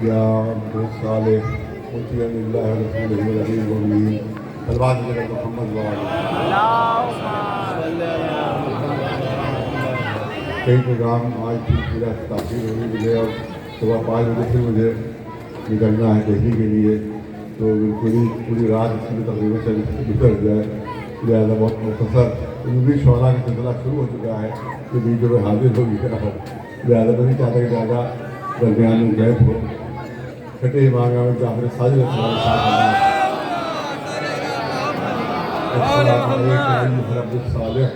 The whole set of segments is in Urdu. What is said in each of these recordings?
یا عبد الصالح مطیع اللہ رسولہ النبی الامین الباقی جگہ محمد کئی پروگرام آج بھی پورا تاخیر ہوئی مجھے اور صبح 5 بجے سے مجھے نکلنا ہے دہلی کے لیے، تو پوری رات اس میں تقریباً سے گزر جائے، لہٰذا بہت مختصر عمومی شعراء کا سلسلہ شروع ہو چکا ہے جو ویڈیو میں حاضر ہو گیا ہے، لہٰذا میں نہیں چاہتا کہ زیادہ درمیان میں گیپ ہو۔ چھٹے امام جعفر صادق علیہ السلام عبد الصالح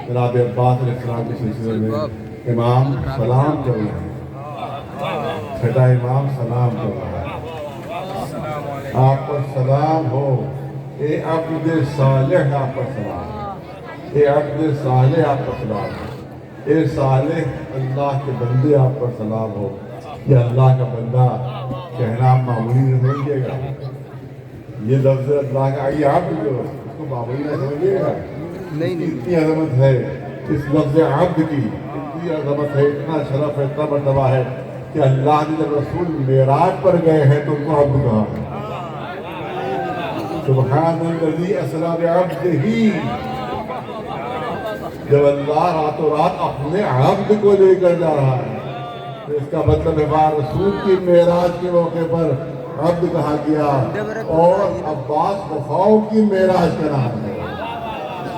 جناب عباس علیہ السلام کے سلسلے میں امام سلام کر رہے ہیں، چھٹا امام سلام کر رہا ہے۔ آپ پر سلام ہو اے عبد صالح، آپ پر سلام، اے عبد صالح آپ پر سلام، اے صالح اللہ کے بندے آپ پر سلام ہو۔ یہ اللہ کا بندہ کہنا معمولی نہیں سمجھیے گا، یہ لفظ اللہ کا آئیے عبد جو اس کو معمولی نہ سمجھیے گا، اتنی عظمت ہے اس لفظ عبد کی، اتنی عظمت ہے، اتنا شرف ہے، اتنا مرتبہ ہے کہ اللہ نے جب رسول معراج پر گئے ہیں تو ان کو عبد کہا ہے۔ سبحان الذی اسری بعبدہ، جب اللہ راتوں رات اپنے عبد کو لے کر جا رہا ہے تو اس کا مطلب ہے رسول کی معراج کے موقع پر عبد کہا گیا، اور عباس وفاؤں کی معراج کا نام ہے،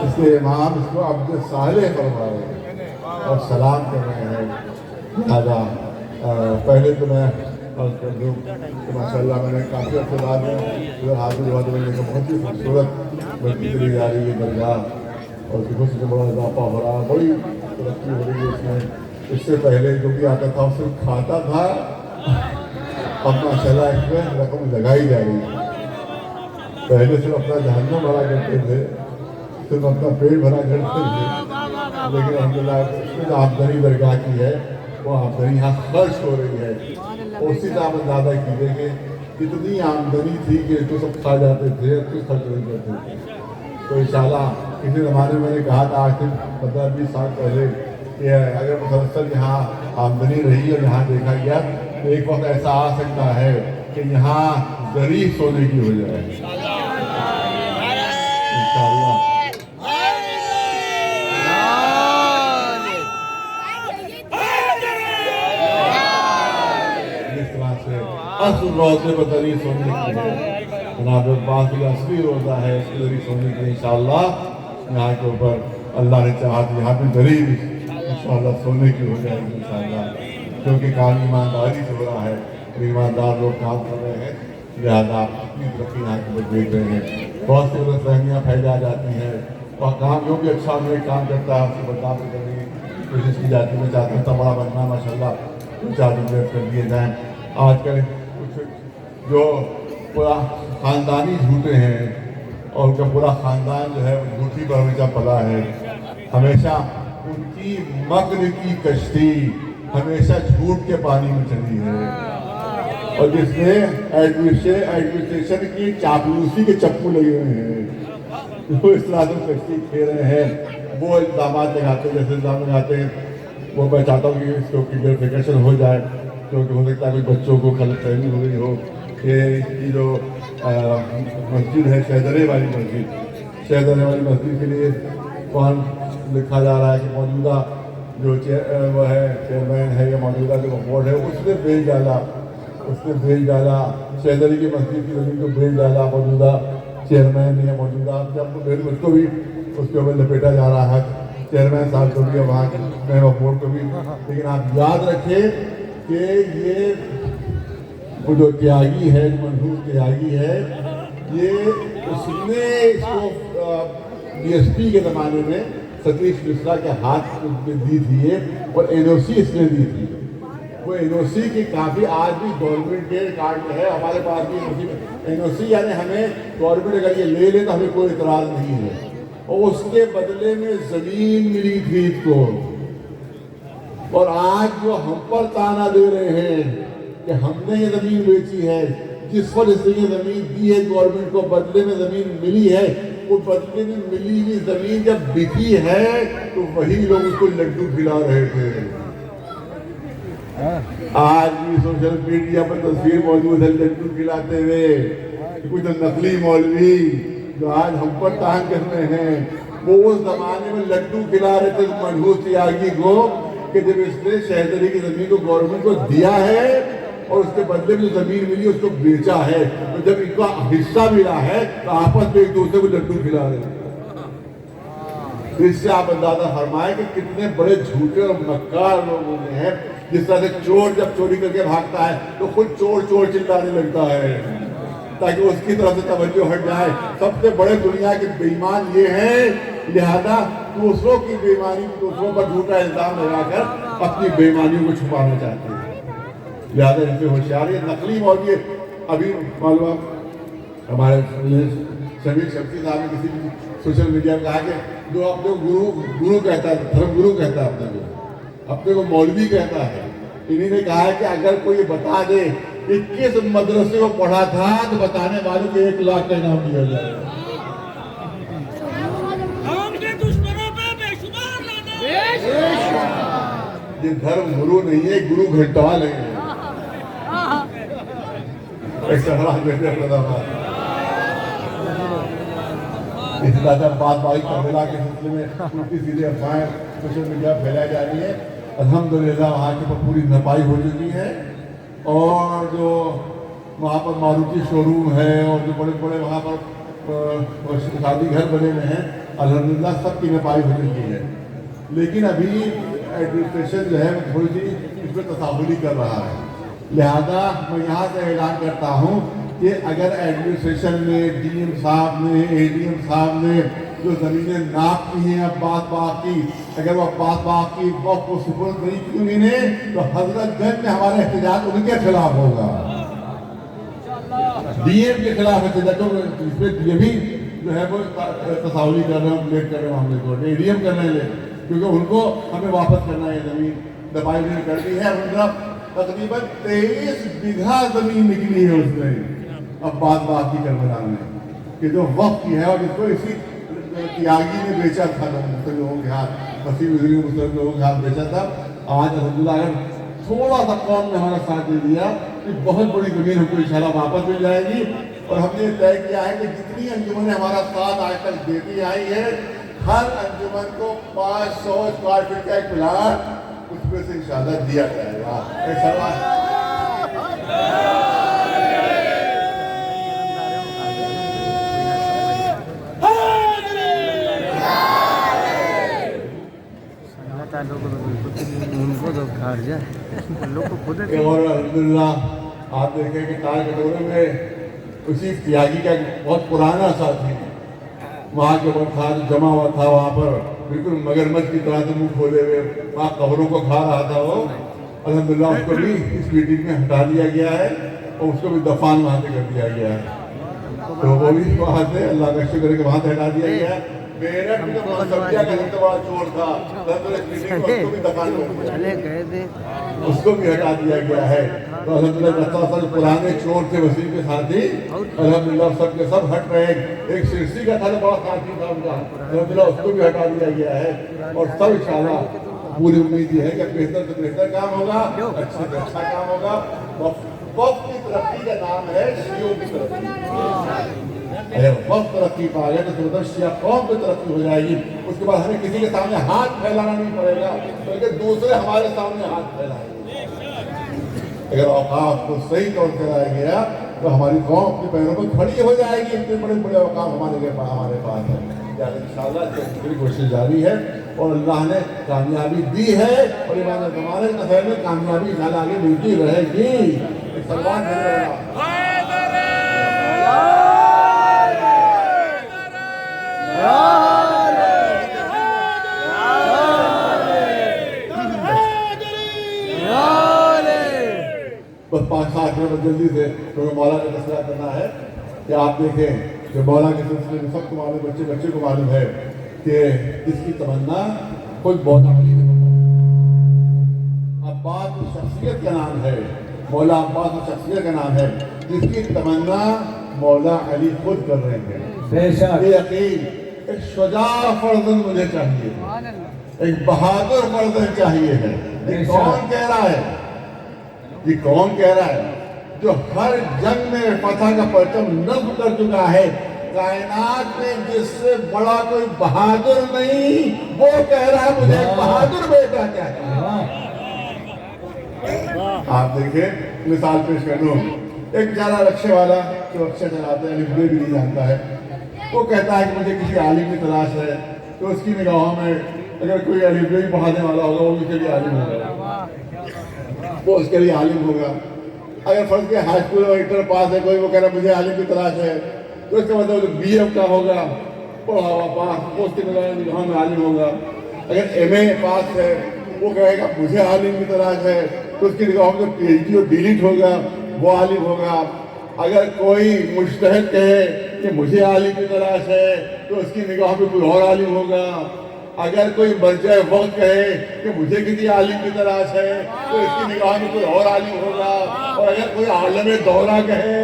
اس لیے امام اس کو عبد صالح فرما رہے ہیں اور سلام کر رہے ہیں۔ لہٰذا پہلے تو میں عرض کر دوں کہ ماشاءاللہ میں نے کافی عرصے بعد میں ادھر حاضر ہوا تو میں نے بہت ہی خوبصورت بڑھتی چلی جا رہی ہے درگاہ، اور خوشی سے بڑا اضافہ ہو رہا ہے، بڑی ترقی ہو رہی ہے اس میں۔ اس سے پہلے جو بھی آتا تھا اس سے کھاتا تھا، اب ماشاءاللہ اس میں رقم لگائی جا رہی ہے۔ پہلے صرف اپنا جہنم بھرا کرتے تھے، صرف اپنا پیٹ بھرا کرتے تھے، لیکن الحمدللہ اس میں جو آمدنی درگاہ کی ہے وہ آمدنی یہاں خرچ ہو رہی ہے، اسی سے آپ اندازہ کیجیے کہ کتنی آمدنی تھی کہ اس کو سب کھا جاتے تھے، کچھ خرچ نہیں کرتے تھے۔ تو انشاءاللہ کسی زمانے میں نے کہا تھا آج سے 15-20 سال پہلے کہ اگر مسلسل یہاں آمدنی رہی اور یہاں دیکھا گیا تو ایک وقت ایسا آ سکتا ہے کہ یہاں زرعی سونے کی ہو جائے انشاءاللہ۔ اس طرح سے اصل روزے بدری سونے کی ہے، جناب عباس کی اصلی روزہ ہے، اس کی ذریعے سونے کی انشاءاللہ یہاں کے اوپر اللہ نے چاہا تو یہاں بھی ذریعے انشاءاللہ سونے کی ہو جائے گی انشاءاللہ، کیونکہ کام ایمانداری سے ہو رہا ہے اور ایماندار لوگ کام کر رہے ہیں، لہٰذا اپنی ترقی یہاں کے اوپر دیکھ رہے ہیں۔ بہت سی غلط فہمیاں پھیلا جاتی ہیں اور کام جو بھی اچھا نیک کام کرتا ہے اس کو بدنام کرنے کی کوشش کی جاتی ہے۔ میں چاہتا ہوں بڑا بننا ماشاءاللہ 4 دن کر دیے جائیں۔ آج کل کچھ جو پورا خاندانی جھوٹے ہیں اور ان کا پورا خاندان جو ہے وہ جھوٹی پر ہمیشہ پلا ہے، ہمیشہ ان کی مکر کی کشتی ہمیشہ جھوٹ کے پانی میں چلی ہے، اور جس میں ایڈمنسٹریشن کی چاپلوسی کے چپو لگے ہوئے ہیں، وہ اس طرح سے کشتی کھیل رہے ہیں، وہ الزامات لگاتے ہیں جیسے الزام لگاتے ہیں۔ وہ میں چاہتا ہوں کہ اس کو کلیئرفیکیشن ہو جائے، کیونکہ ہو سکتا ہے کچھ بچوں کو غلط فہمی ہو گئی ہو کہ یہ جو مسجد ہے شہزرے والی مسجد، شہزرے والی مسجد کے لیے کون لکھا جا رہا ہے کہ موجودہ جو وہ ہے چیئرمین ہے یا موجودہ جو بورڈ ہے اس نے بیچ ڈالا شہزری کی مسجد کی زمین کو بیچ ڈالا موجودہ چیئرمین یا موجودہ جب اس کو بھی اس کے اوپر لپیٹا جا رہا ہے، چیئرمین صاحب کو بھی وہاں کے بورڈ کو بھی۔ لیکن آپ یاد رکھیں کہ یہ وہ جو تیاگی ہے، جو منحوس تیاگی ہے، یہ اس نے اس کو ڈی ایس پی کے زمانے میں ستیش مشرا کے ہاتھ میں دی تھی اور این او سی اس نے دی تھی۔ وہ این او سی کی کافی آج بھی گورنمنٹ کے ریکارڈ میں ہے، ہمارے پاس بھی این او سی یعنی ہمیں گورنمنٹ اگر یہ لے لے تو ہمیں کوئی اعتراض نہیں ہے، اور اس کے بدلے میں زمین ملی تھی اس کو۔ اور آج جو ہم پر تانا دے رہے ہیں کہ ہم نے یہ زمین بیچی ہے، جس وجہ سے یہ زمین دی ہے گورنمنٹ کو، بدلے میں زمین ملی ہے، وہ بدلے میں ملی ہوئی زمین جب بکی ہے تو وہی لوگ اس کو لڈو کھلا رہے تھے۔ آج بھی سوشل میڈیا پر تصویر موجود ہے لڈو کھلاتے ہوئے، کچھ نقلی مولوی جو آج ہم پر تان کر رہے ہیں، وہ اس زمانے میں لڈو کھلا رہے تھے منحوس تیاگی کو کہ جب اس نے شہزادی کی زمین کو گورنمنٹ کو دیا ہے اور اس کے بدلے میں جو زمین ملی اس کو بیچا ہے، تو جب ان کا حصہ ملا ہے تو آپس میں ایک دوسرے کو لڈو کھلا رہے ہیں۔ اس سے آپ اندازہ فرمائیں کہ کتنے بڑے جھوٹے اور مکار لوگ ہوتے ہیں۔ جس طرح سے چور جب چوری کر کے بھاگتا ہے تو خود چور چور چلانے لگتا ہے تاکہ اس کی طرف سے توجہ ہٹ جائے۔ سب سے بڑے دنیا کے بے ایمان یہ ہیں، لہذا دوسروں کی بے ایمانی دوسروں پر جھوٹا الزام لگا کر اپنی بے ایمانیوں کو چھپانا چاہتے ہیں۔ لہذا ان سے ہوشیاری نقلی مولوی ابھی معلوم ہمارے شمیر شفیع صاحب نے کسی بھی سوشل میڈیا میں کہا کہ جو اپنے گرو کہتا ہے، دھرم گرو کہتا ہے اپنے کو مولوی کہتا ہے، انہی نے کہا ہے کہ اگر کوئی بتا دے کہ کس مدرسے کو پڑھا تھا تو بتانے والوں کو 1 لاکھ کا انعام دیا جائے گا۔ یہ دھرم گرو نہیں ہے، گرو گھنٹوال ہے۔ اس طرح بات بائی کربلا کے سلسلے میں الٹی سیدھے افواہیں سوشل میڈیا پھیلائی جا رہی ہے۔ الحمدللہ وہاں کے پر پوری نپائی ہو چکی ہے، اور جو وہاں پر ماروتی شو روم ہے اور جو بڑے بڑے وہاں پر شادی گھر بنے ہوئے ہیں، الحمدللہ سب کی نپائی ہو چکی ہے۔ لیکن ابھی ایڈمنسٹریشن جو ہے وہ تھوڑی سی اس میں تساہلی کر رہا ہے، لہذا میں یہاں سے اعلان کرتا ہوں کہ اگر ایڈمنسٹریشن نے ڈی ایم صاحب نے اے ڈی ایم صاحب نے جو زمینیں ناپ کی ہیں عباس باغ کی، اگر وہ عباس باغ کی وقت کو سپرد نہیں کی انہوں نے، تو حضرت گنج میں ہمارا احتجاج ان کے خلاف ہوگا، ڈی ایم کے خلاف احتجاج۔ اس پہ یہ بھی جو ہے وہ تساہلی کر رہے ہیں، لیٹ کر رہے ہیں معاملے کو، اے ڈی ایم کرنے لے، کیونکہ ان کو ہمیں واپس کرنا ہے زمین، دبائی بھی کر دی ہے۔ تقریباً 23 بیگھا زمین نکلی ہے اس میں عباس باغ کی کربلا میں، کہ جو وقت کی ہے، اور جس کو اسی تیاگی نے بیچا تھا مسلم لوگوں کے ہاتھ، مسیح وزیر مسلم لوگوں کے ہاتھ بیچا تھا۔ آج الحمدللہ اگر تھوڑا سا قوم نے ہمارا ساتھ دے دیا کہ بہت بڑی زمین ہم کو انشاءاللہ واپس مل جائے گی، اور ہم نے طے کیا ہے کہ جتنی انجمنیں ہمارا ساتھ آج تک دیتی آئی ہے، ہر انجمن کو 500 اسکوائر فٹ کا ایک پلاٹ اس میں سے انشاءاللہ دیا جائے گا۔ ایک سوال اور الحمدللہ آپ دیکھیں کہ تاج کٹورے میں اسی تیاگی کا بہت پرانا ساتھی وہاں کے وقت تھا، جمع ہوا تھا وہاں پر، بالکل مگرمچھ کی طرح سے منہ کھولے ہوئے وہاں قبروں کو کھا رہا تھا وہ۔ الحمدللہ اس کو بھی اس میٹنگ میں ہٹا دیا گیا ہے، اور اس کو بھی دفان وہاں سے کر دیا گیا ہے، تو وہ بھی وہاں سے اللہ کا شکر ہے کہ وہاں سے ہٹا دیا گیا ہے۔ میرٹھ میں جو منصبیہ کا سب سے بڑا چور تھا، اس کو بھی دفان اس کو بھی ہٹا دیا گیا ہے۔ تو الحمدللہ دستا پرانے چور تھے وسیم کے ساتھی، الحمدللہ سب کے سب ہٹ رہے ہیں۔ ایک سرسی کا تھا جو بڑا ساتھی تھا ان کا، الحمدللہ اس کو بھی ہٹا دیا گیا ہے، اور سب انشاءاللہ پوری امید یہ ہے کہ بہتر سے بہتر کام ہوگا، اچھے سے اچھا کام ہوگا۔ وقت کی ترقی کا نام ہے شیعوں کی ترقی۔ اگر وقت ترقی پا گیا تو مطلب شیعہ قوم کی ترقی ہو جائے گی، اس کے بعد ہمیں کسی کے سامنے ہاتھ پھیلانا نہیں پڑے گا، بلکہ دوسرے ہمارے سامنے ہاتھ پھیلائیں گے۔ اگر اوقاف کو صحیح طور سے لایا گیا تو ہماری قوم اپنے پیروں پر کھڑی ہو جائے گی، اتنے بڑے بڑے اوقاف ہمارے پاس ہے۔ یعنی انشاءاللہ پوری کوشش جاری ہے، اور اللہ نے کامیابی دی ہے، اور امام زمانے کے خیر میں کامیابی انشاءاللہ آگے ملتی رہے گی۔ ایک سلمان بس 5-7 منٹ جلدی سے کیونکہ مولا کا تذکرہ کرنا ہے کہ آپ دیکھیں کہ مولا کے سلسلے میں سب کو معلوم، بچے کو معلوم ہے کہ اس کی تمنا کوئی مولا علی نے عباس شخصیت کا نام ہے، مولا عباس شخصیت کا نام ہے جس کی تمنا مولا علی خود کر رہے ہیں۔ بے یقین ایک شجاع فرزند مجھے چاہیے، ایک بہادر فرزند چاہیے ہے۔ کون کہہ رہا ہے؟ یہ کون کہہ رہا ہے؟ جو ہر جنگ میں فتح کا پرچم نصب کر چکا ہے، کائنات میں جس سے بڑا کوئی بہادر نہیں، وہ کہہ رہا ہے مجھے ایک بہادر بیٹا چاہیے۔ آپ دیکھیں، مثال پیش کر لوں، ایک بیچارہ رکشے والا جو رکشہ چلاتا ہے، الف بے بھی نہیں جانتا ہے، وہ کہتا ہے کہ مجھے کسی عالم کی تلاش ہے، تو اس کی نگاہوں میں اگر کوئی الف بے پڑھانے والا ہوگا وہ اس کے لیے عالم ہوگا، وہ اس کے لیے عالم ہوگا۔ اگر فرض کے ہائی اسکول اور انٹر پاس ہے کوئی، وہ کہہ رہا ہے مجھے عالم کی تلاش ہے، تو اس کا مطلب بی اے کا ہوگا، پڑھا ہوا پاس، وہ اس کی نگاہوں میں عالم ہوگا۔ اگر ایم اے پاس ہے، وہ کہے گا مجھے عالم کی تلاش ہے، تو اس کی نگاہوں میں پی ایچ ڈی اور ڈیلیٹ ہوگا، وہ عالم ہوگا۔ اگر کوئی مجتہد کہے کہ مجھے عالم کی تلاش ہے، تو اس کی نگاہوں میں کوئی اور عالم ہوگا۔ اگر کوئی مرجع وقت کہے کہ مجھے کسی عالم کی تلاش ہے، تو اس کی نگاہ میں کوئی اور عالم ہوگا۔ اور اگر کوئی عالم دورہ کہے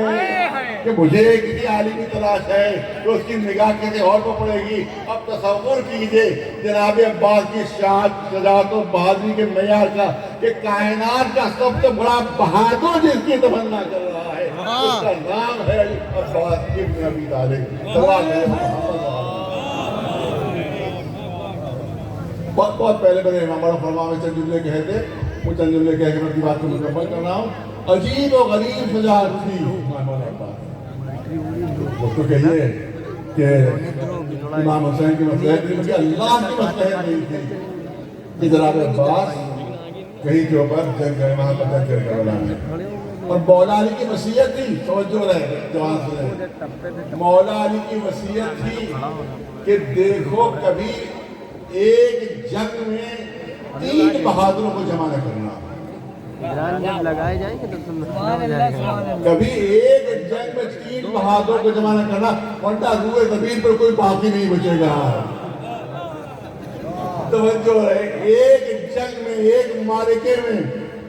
کہ مجھے کسی عالم کی تلاش ہے، تو اس کی نگاہ کسی اور کو پڑے گی۔ اب تصور کیجئے جناب عباس کی شجاعت و بہادری کے معیار کا، کہ کائنات کا سب سے بڑا بہادر جس کی تمنا کر رہا ہے، اس کا نام ہے عباس ابن ابی طالب۔ بہت پہلے میرے امام بڑا فرما میں چند جملے کہے تھے، وہ چند جملے کہہ کے میں اپنی بات کو مکمل کر رہا ہوں۔ عجیب و غریب شجاعت تھی اس کو کہیے کہ امام حسین کی مصلحت نہیں تھی، اللہ کی مصلحت نہیں تھی کہ جناب عباس کہیں کے اوپر جنگ کرے، وہاں پر جنگ کر کربلا میں۔ اور مولا علی کی وصیت تھی، توجہ رہے جوان سنے، مولا علی کی وصیت تھی کہ دیکھو کبھی ایک جنگ میں 3 بہادروں کو جمع نہ کرنا، جب لگائے جائیں گے تو کبھی ایک جنگ میں 3 بہادروں کو جمع نہ کرنا، ورنہ روئے زمین پر کوئی باقی نہیں بچے گا۔ توجہ رہے، ایک جنگ میں، ایک معرکے میں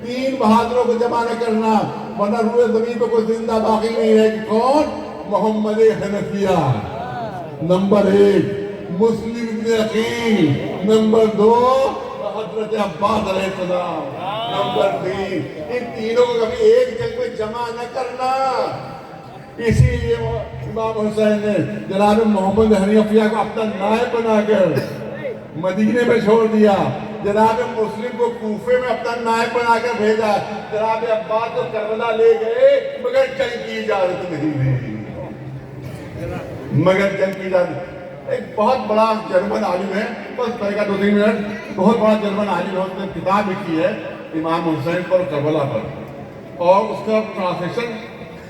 3 بہادروں کو جمع نہ کرنا، ورنہ روئے زمین پر کوئی زندہ باقی نہیں ہے۔ کون؟ محمد حنفیہ نمبر 1، مسلم ابن عقیل نمبر 2، حضرت عباس علیہ السلام نمبر 3۔ ان تینوں کو کبھی ایک جنگ میں جمع نہ کرنا۔ اسی لیے امام حسین نے جناب محمد حنفیہ کو اپنا نائب بنا کر مدینے میں چھوڑ دیا، جناب مسلم کو کوفے میں اپنا نائب بنا کر بھیجا، جناب عباس کو کربلا لے گئے، مگر جنگ کی اجازت نہیں دی، مگر جنگ کی اجازت۔ ایک بہت بڑا جرمن عالم ہے، بس پہلے کا 2-3 منٹ، بہت بڑا جرمن عالم ہے، اس نے کتاب لکھی ہے امام حسین پر کربلا پر، اور اس کا ٹرانسلیشن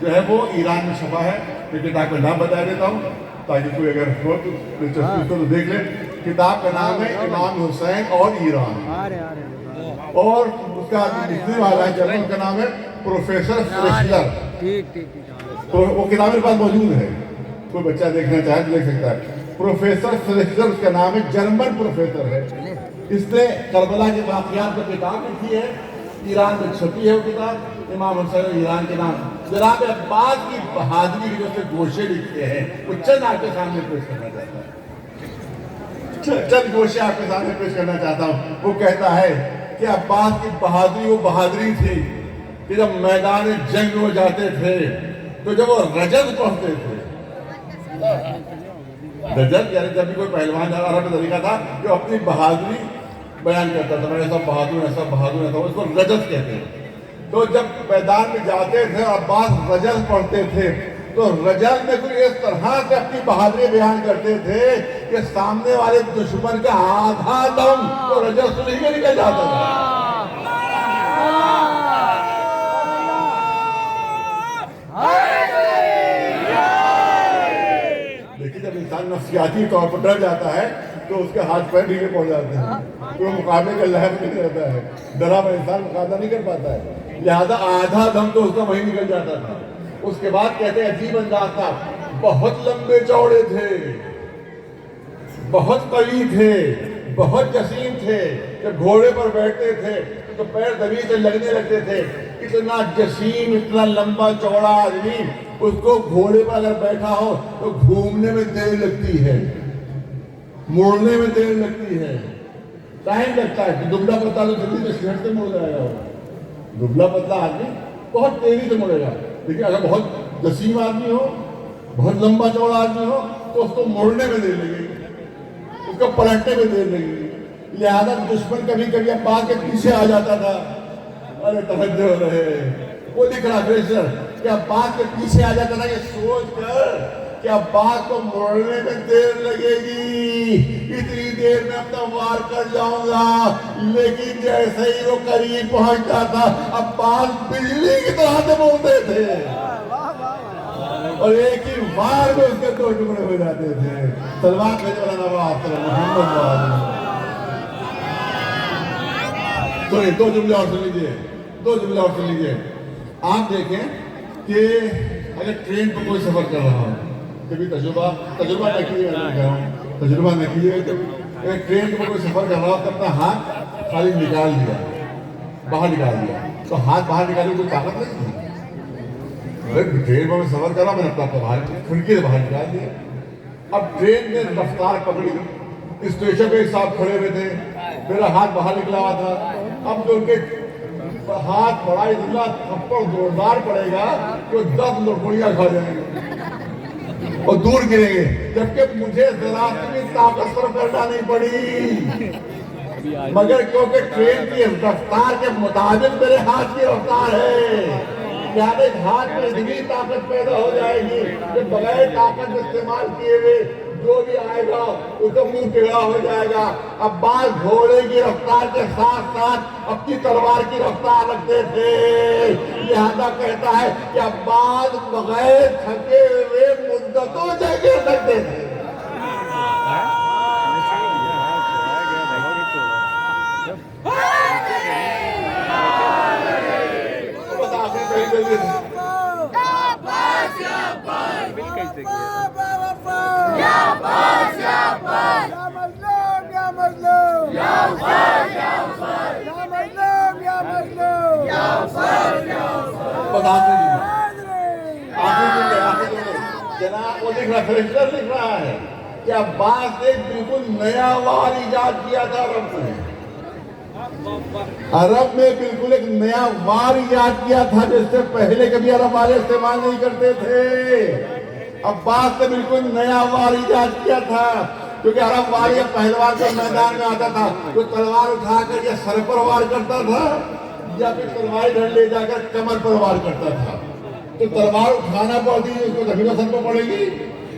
جو ہے وہ ایران میں چھپا ہے۔ میں کتاب کا نام بتا دیتا ہوں تاکہ کوئی اگر ہو تو دلچسپی تو دیکھ لیں۔ کتاب کا نام ہے امام حسین اور ایران، اور اس کا لکھنے والا ہے جرمن کا نام ہے پروفیسر فریشلر۔ وہ کتاب میرے پاس موجود ہے، کوئی بچہ دیکھنا چاہے تو دیکھ سکتا ہے۔ پروفیسر فریشلر اس کا نام ہے، جرمن پروفیسر ہے۔ اس نے کربلا کے واقعات پر کتاب لکھی ہے، ایران میں چھپی ہے وہ کتاب، امام حسین ایران کے نام۔ جناب عباس کی بہادری کے جو سے گوشے لکھتے ہیں، وہ چند آپ کے سامنے پیش کرنا چاہتا ہے، چند گوشے آپ کے سامنے پیش کرنا چاہتا ہوں۔ وہ کہتا ہے کہ عباس کی بہادری وہ بہادری تھی کہ جب میدان جنگ میں جاتے تھے تو جب وہ رجز پڑھتے تھے، رجز یعنی جب بھی کوئی پہلوان عرب کا طریقہ تھا جو اپنی بہادری بیان کرتا تھا، میں ایسا بہادر ایسا بہادر ایسا، اس کو رجز کہتے ہیں۔ تو جب میدان میں جاتے تھے اور عباس رجز پڑھتے تھے تو رجز میں کوئی اس طرح سے اپنی بہادری بیان کرتے تھے کہ سامنے والے دشمن کا آدھا دم تو رجز سے نکل جاتا تھا۔ لیکن جب انسان نفسیاتی طور پر ڈر جاتا ہے تو اس کے ہاتھ پیر ڈھیلے پڑ جاتے ہیں، تو مقابلے کا لحاظ نہیں رہتا ہے، ڈرا ہوا انسان مقابلہ نہیں کر پاتا ہے، لہذا آدھا دم تو اس کا وہی نکل جاتا تھا۔ اس کے بعد کہتے ہیں عجیب انداز تھا، بہت لمبے چوڑے تھے، بہت قوی تھے، بہت جسیم تھے، جب گھوڑے پر بیٹھتے تھے تو پیر زمین سے لگنے لگتے تھے۔ اتنا جسیم، اتنا لمبا چوڑا آدمی، اس کو گھوڑے پر اگر بیٹھا ہو تو گھومنے میں دیر لگتی ہے، موڑنے میں دیر لگتی ہے، ٹائم لگتا ہے۔ دبلا پتہ تو جلدی سے سیٹ سے مڑ جائے گا، دبلا پتلا آدمی بہت تیزی سے مڑے گا، لیکن اگر بہت جسیم آدمی ہو، بہت لمبا چوڑا آدمی ہو تو اس کو موڑنے میں دیر لگے گی، اس کو پلٹنے میں دیر لگے گی۔ لہٰذا دشمن کبھی کبھی عباس کے پیچھے آ جاتا تھا، ارے توجہ رہے، وہ لکھ رہا فریشر کہ عباس کے پیچھے آ جاتا تھا یہ سوچ کر کہ عباس کو موڑنے میں دیر لگے گی، اتنی دیر میں اپنا وار کر جاؤں گا، لیکن جیسے ہی وہ قریب پہنچتا تھا عباس بجلی کی طرح سے بولتے تھے اور ایک ہی وار میں اس کے 2 ٹکڑے ہو جاتے تھے۔ سلمان بھیجو والا نواز محمد وعلی۔ سنیں 2 جملے اور سن لیجیے، 2 جملے اور سن لیجیے۔ آپ دیکھیں کہ اگر ٹرین پر کوئی سفر کر رہا ہو، کبھی تجربہ نہ کیے، تجربہ نہ کیے، اگر ٹرین پر کوئی سفر کر رہا ہو تو اپنا ہاتھ خالی نکال دیا، باہر نکال دیا، تو ہاتھ باہر نکالنے کوئی طاقت نہیں تھی۔ ٹرین پر میں سفر کر رہا ہوں، میں نے اپنا باہر کھڑکی سے باہر نکال دیا۔ اب ٹرین نے رفتار پکڑی، اسٹیشن پہ ایک صاحب کھڑے ہوئے تھے، میرا ہاتھ باہر نکلا ہوا تھا، اب جو ان کے ہاتھ بڑا اتنا تھپڑ زوردار پڑے گا کہ 10 لڑکیاں کھا جائیں گے اور دور گریں گے، جبکہ مجھے ذرا سی بھی طاقت پر کرنا نہیں پڑی، مگر کیونکہ ٹرین کی رفتار کے مطابق میرے ہاتھ کی رفتار ہے، یعنی ہاتھ میں اتنی طاقت پیدا ہو جائے گی کہ بغیر طاقت استعمال کیے ہوئے جو بھی آئے گا اس کا منہ ٹیڑھا ہو جائے گا۔ عباس گھوڑے کی رفتار کے ساتھ ساتھ اپنی تلوار کی رفتار رکھتے تھے، لہذا کہتا ہے کہ عباس بغیر تھکے ہوئے مدتوں جنگیں لڑتے تھے۔ جناب وہ لکھ رہا فریشر لکھ رہا ہے کہ عباس نے بالکل نیا وار ایجاد کیا تھا عرب میں بالکل ایک نیا وار ایجاد کیا تھا جس سے پہلے کبھی عرب والے استعمال نہیں کرتے تھے۔ عباس نے بالکل نیا وار ایجاد کیا تھا، کیونکہ عرب والے پہلوان جب میدان میں آتا تھا تو تلوار اٹھا کر یا سر پر وار کرتا تھا یا پھر تلوار ڈھل لے جا کر کمر پر وار کرتا تھا، تو تلوار اٹھانا پڑتی ہے، اس کو تبھی تو سر پر پڑے گی،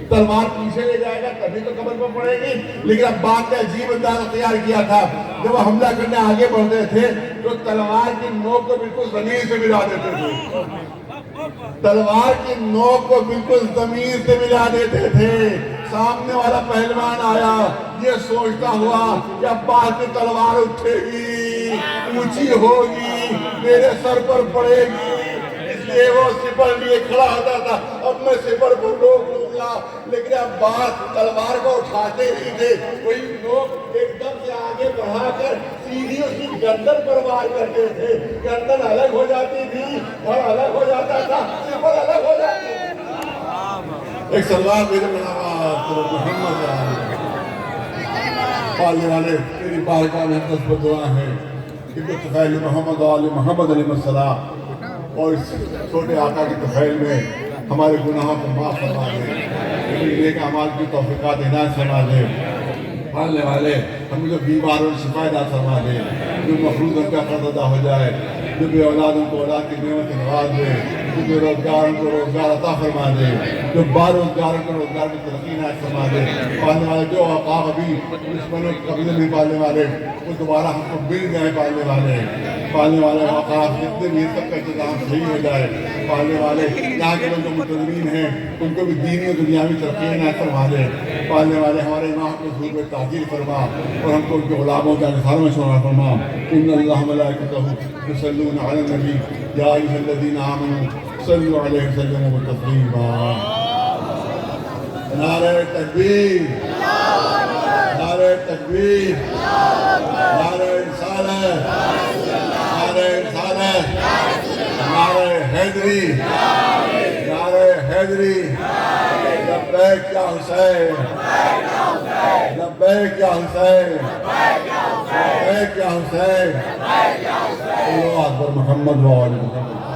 تلوار پیچھے لے جائے گا تبھی تو کمر پر پڑے گی۔ لیکن عباس نے عجیب انداز اختیار کیا تھا، جب وہ حملہ کرنے آگے بڑھتے تھے تو تلوار کی نوک کو بالکل زمین سے ملا دیتے تھے، تلوار کی نوک کو بالکل زمین سے ملا دیتے تھے۔ سامنے والا پہلوان آیا یہ سوچتا ہوا کہ عباس کی تلوار اٹھے گی، اونچی ہوگی، میرے سر پر پڑے گی، اس لیے وہ سپر لیے کھڑا ہوتا تھا، اب میں سپر کو روک لوں گا، لیکن عباس تلوار کو اٹھاتے ہی تھے، وہی نوک ایک دم سے آگے بڑھا کر سیدھی اس کی گردن پر وار کرتے تھے، گردن الگ ہو جاتی تھی اور الگ ہو جاتا تھا، سپر الگ ہو جاتی تھی۔ ایک سلوار میرے محمد پالنے والے تیری بارگاہ میں دست دعا ہے کہ تو طفیل محمد آل محمد علیہ السلام اور اس چھوٹے آقا کی طفیل میں ہمارے گناہوں کو معاف فرما دے، نیک اعمال کی توفیقات عنایت فرما دے، پالنے والے ہم جو بیمار اور شفا عطا فرما دے، جو مفروض ان کا قرض ادا ہو جائے، جو بے اولاد ان کو اولاد کی نعمت نواز دے، جو بے روزگار ان کو روزگار عطا فرما دے، جو بار روزگار ان کو روزگار کی ترقی عنایت فرما دے، پالنے والے جو آقا ابھی دشمنوں کے قبضے میں پالنے والے وہ دوبارہ ہم کو مل جائے، پالنے والے اوقات جتنے بھی سب کا انتظام صحیح ہو جائے، پالنے والے یہاں کے لوگ جو متدین ہیں ان کو بھی دینی و دنیاوی ترقی عنایت فرما دے، پالنے والے ہمارے امام کو حضور میں تعجیل فرما اور ہم کو ان کے غلاموں کے انصاروں میں شمار فرما۔ ان اللہ ملائکتہ یصلون علی النبی یا ایھا الذین آمنوا صلوا علیہ وسلموا تسلیما۔ نعرہ تکبیر، نعرہ تکبیر، نعرہ رسالت، نعرہ رسالت، نعرہ حیدری، نعرہ حیدری، لبیک یا حسین، لبیک یا حسین۔ اے کیا حسین اللہ اکبر محمد و آل محمد